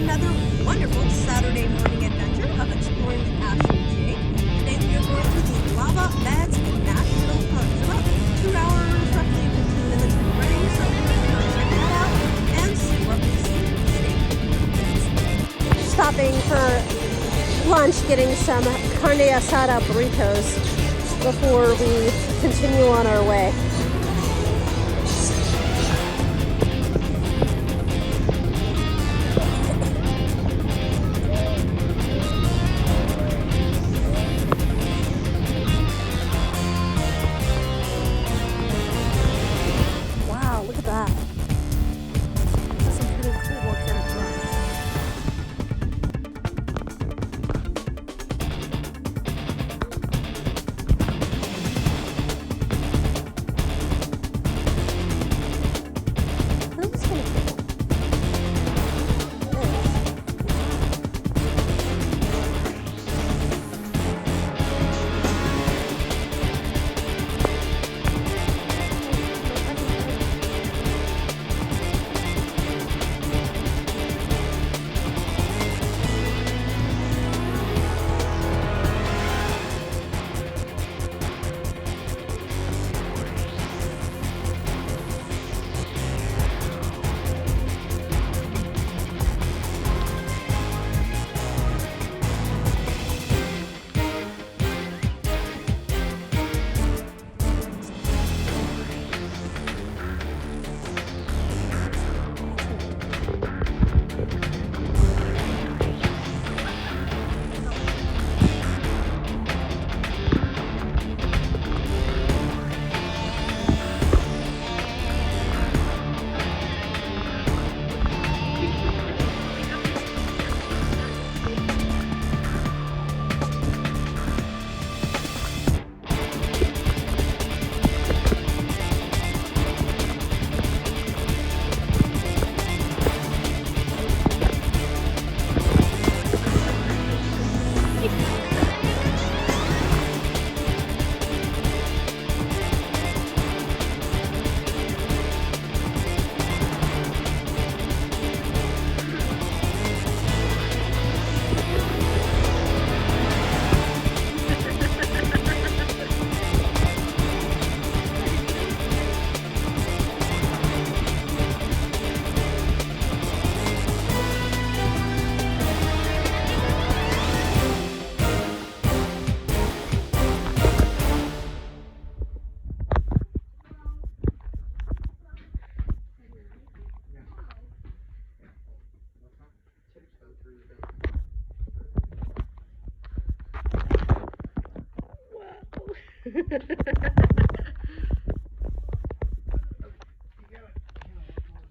another wonderful Saturday morning adventure of exploring with Ashley and Jake. Today we are going to the Lava Beds National Park. It's about 2 hours, roughly 15 minutes away, so we're going to go check that out and see what we see. Stopping for lunch, getting some carne asada burritos before we continue on our way. Wow, look at that. That's some pretty cool volcanic rock. That was kind of cool.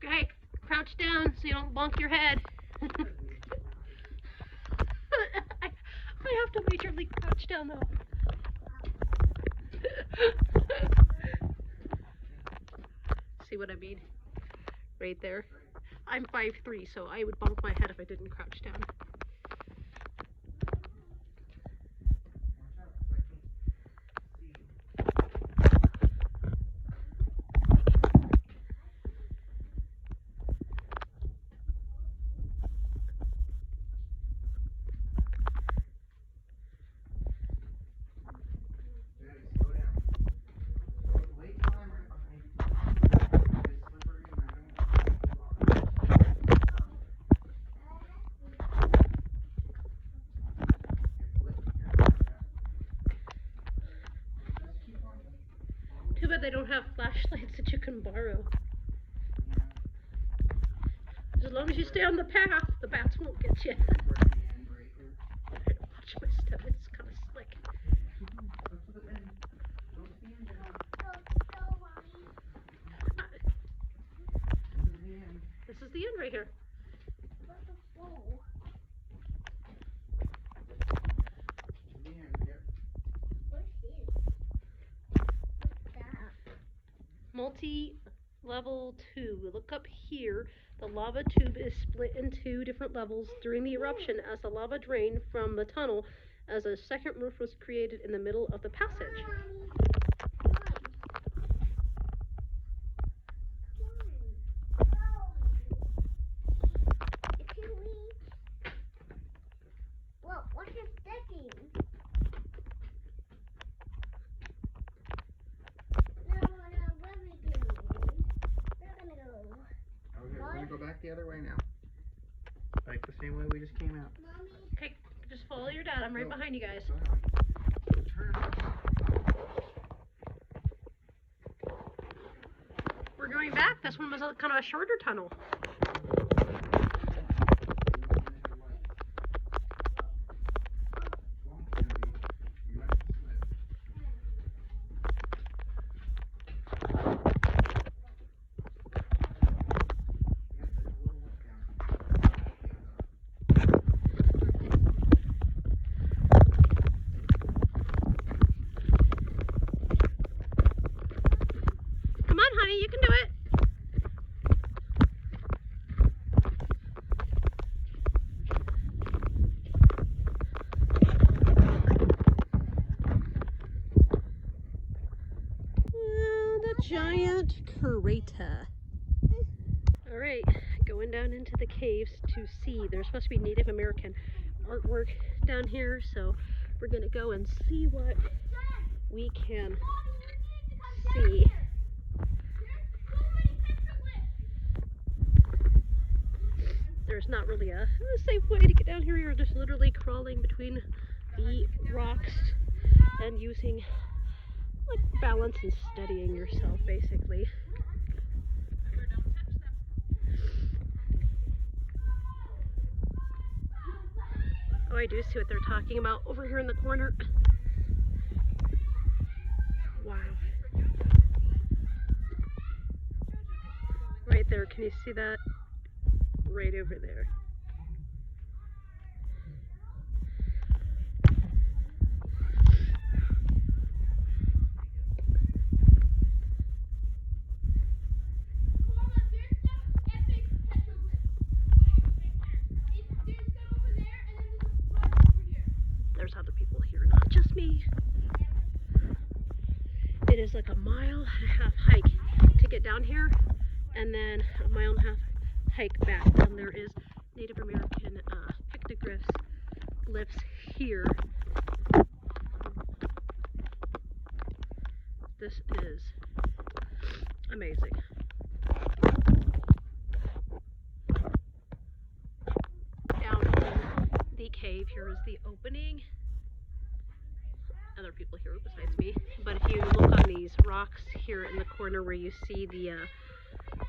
Okay, crouch down so you don't bonk your head. I have to majorly crouch down though. See what I mean? Right there. I'm 5'3", so I would bonk my head if I didn't crouch down. Too bad they don't have flashlights that you can borrow. As long as you stay on the path, the bats won't get you. Watch my step, it's kind of slick. This is the end right here. Multi-level tube. Look up here. The lava tube is split in 2 different levels during the eruption as the lava drained from the tunnel, as a second roof was created in the middle of the passage. go back the other way now. Like the same way we just came out. Okay, just follow your dad. I'm right behind you guys. Turn. We're going back. This one was kind of a shorter tunnel. Come on, honey, you can do it. The giant crater. Alright, going down into the caves to see. There's supposed to be Native American artwork down here, so we're gonna go and see what we can see. There's not really a safe way to get down here. You're just literally crawling between the rocks and using like balance and steadying yourself, basically. Oh, I do see what they're talking about over here in the corner. Wow. Right there, can you see that? Right over there. There's other people here, not just me. It is like a 1.5 mile hike to get down here, and then a 1.5 mile hike back. And there is Native American pictographs, glyphs here. This is amazing. Down in the cave, here is the opening. Other people here besides me, but if you look on these rocks here in the corner where you see the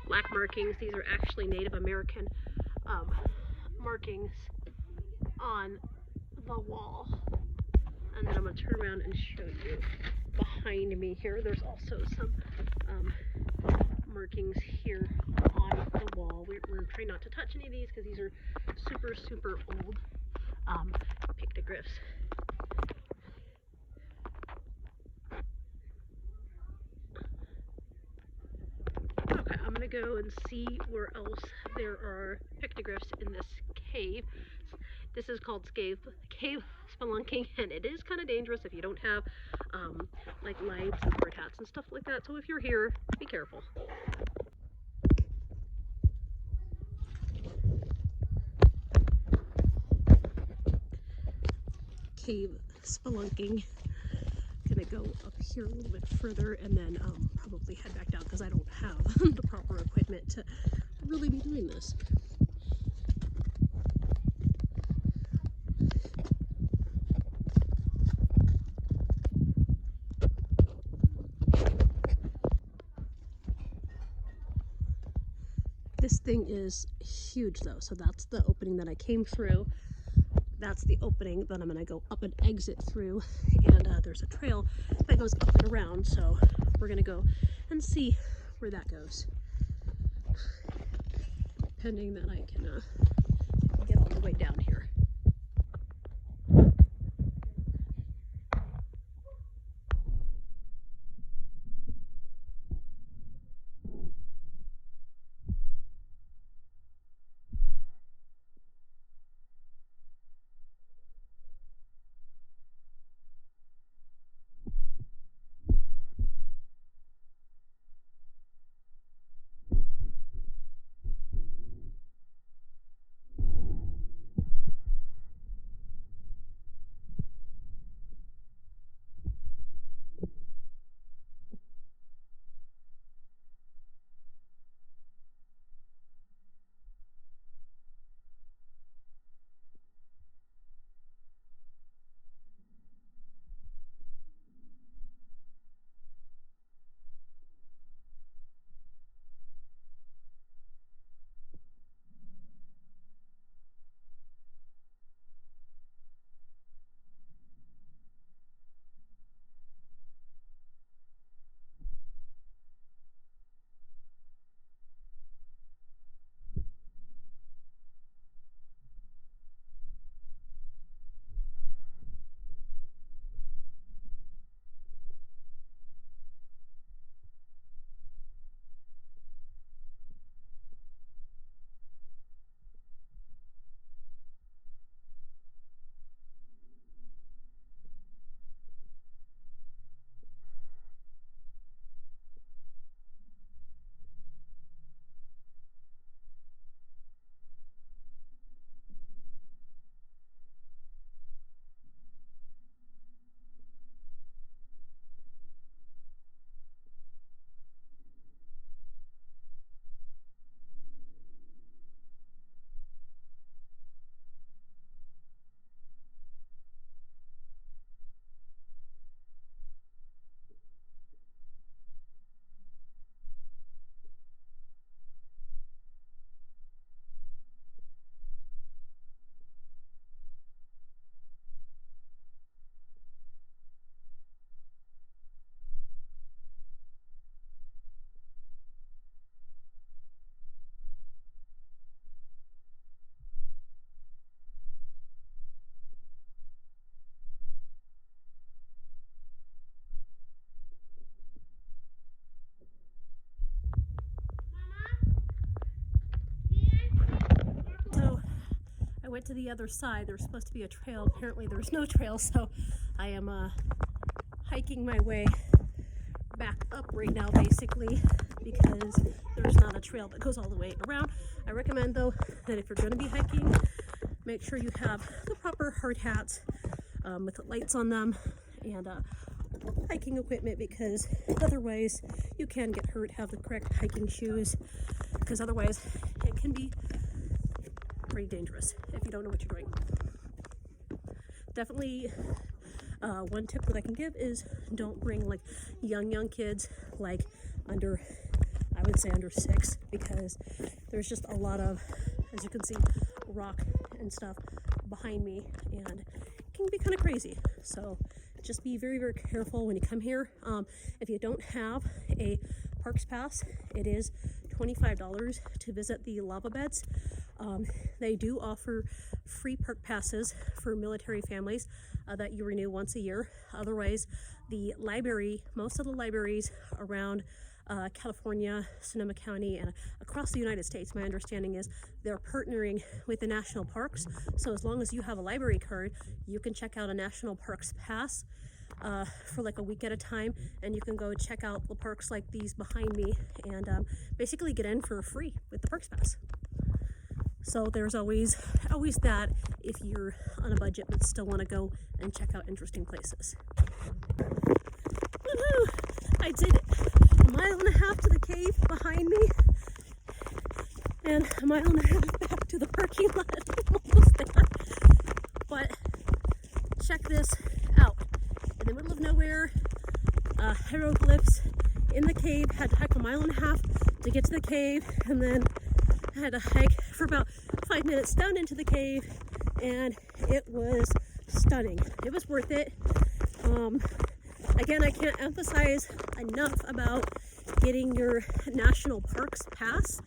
black markings, these are actually Native American markings on the wall. And then I'm going to turn around and show you behind me here. There's also some markings here on the wall. We're trying not to touch any of these because these are super old pictographs. Okay, I'm gonna go and see where else there are pictographs in this cave. This is called cave spelunking, and it is kind of dangerous if you don't have like lights and hard hats and stuff like that. So if you're here, be careful. Cave spelunking. Gonna go up here a little bit further and then probably head back down because I don't have the proper equipment to really be doing this. This thing is huge though, so that's the opening that I came through. That's the opening that I'm going to go up and exit through, and there's a trail that goes up and around, so we're going to go and see where that goes, pending that I can get all the way down here. I went to the other side. There's supposed to be a trail. Apparently there's no trail, so I am hiking my way back up right now, basically, because there's not a trail that goes all the way around. I recommend, though, that if you're going to be hiking, make sure you have the proper hard hats with lights on them and hiking equipment, because otherwise you can get hurt. Have the correct hiking shoes, because otherwise it can be pretty dangerous if you don't know what you're doing. Definitely one tip that I can give is don't bring like young kids, like under, I would say under 6, because there's just a lot of, as you can see, rock and stuff behind me, and it can be kind of crazy. So just be very, very careful when you come here. If you don't have a Parks Pass, it is $25 to visit the lava beds. They do offer free park passes for military families that you renew once a year. Otherwise, the library, most of the libraries around California, Sonoma County, and across the United States, my understanding is they're partnering with the national parks. So as long as you have a library card, you can check out a national parks pass for like a week at a time, and you can go check out the parks like these behind me and basically get in for free with the Parks Pass. So there's always that if you're on a budget but still want to go and check out interesting places. Woohoo! I did it. A mile and a half to the cave behind me, and a mile and a half back to the parking lot. I'm almost there. But check this out. In the middle of nowhere, hieroglyphs in the cave. Had to hike a mile and a half to get to the cave, and then I had to hike for about 5 minutes down into the cave, and it was stunning. It was worth it. Again, I can't emphasize enough about getting your National Parks Pass.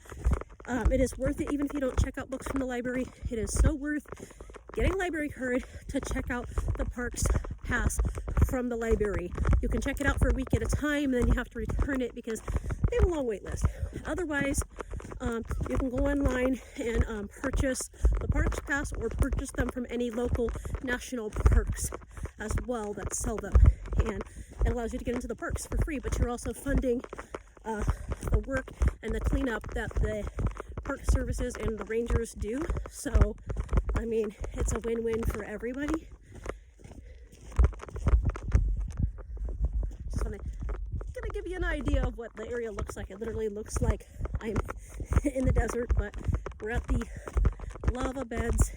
It is worth it, even if you don't check out books from the library. It is so worth getting a library card to check out the Parks Pass from the library. You can check it out for a week at a time, and then you have to return it because they have a long wait list. Otherwise, you can go online and purchase the Parks Pass, or purchase them from any local national parks as well that sell them. And it allows you to get into the parks for free, but you're also funding the work and the cleanup that the park services and the rangers do. So, I mean, it's a win-win for everybody. Just gonna give you an idea of what the area looks like. It literally looks like I'm in the desert, but we're at the lava beds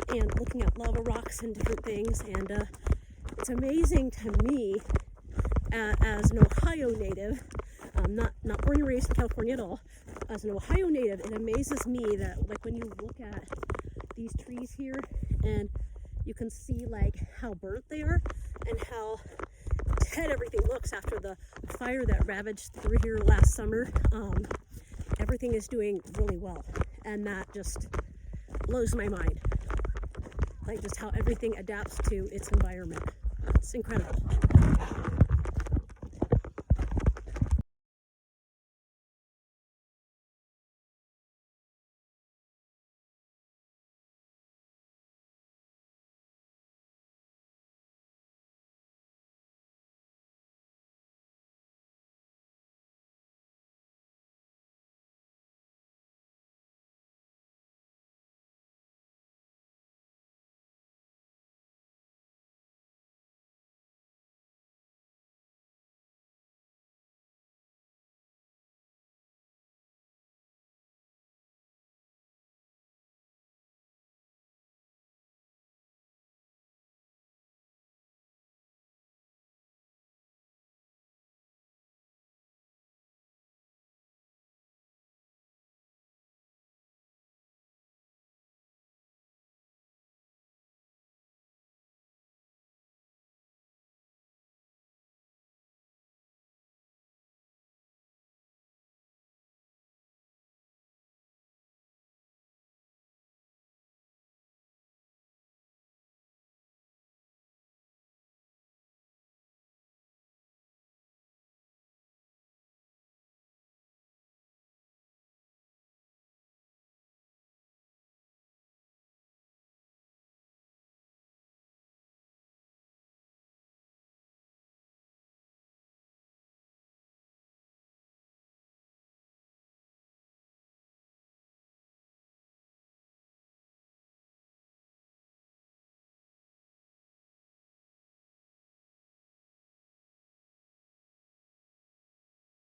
and looking at lava rocks and different things. And it's amazing to me, as an Ohio native, not born and raised in California at all, as an Ohio native, it amazes me that, like, when you look at these trees here and you can see like how burnt they are and how dead everything looks after the fire that ravaged through here last summer. Everything is doing really well, and that just blows my mind, like just how everything adapts to its environment. It's incredible.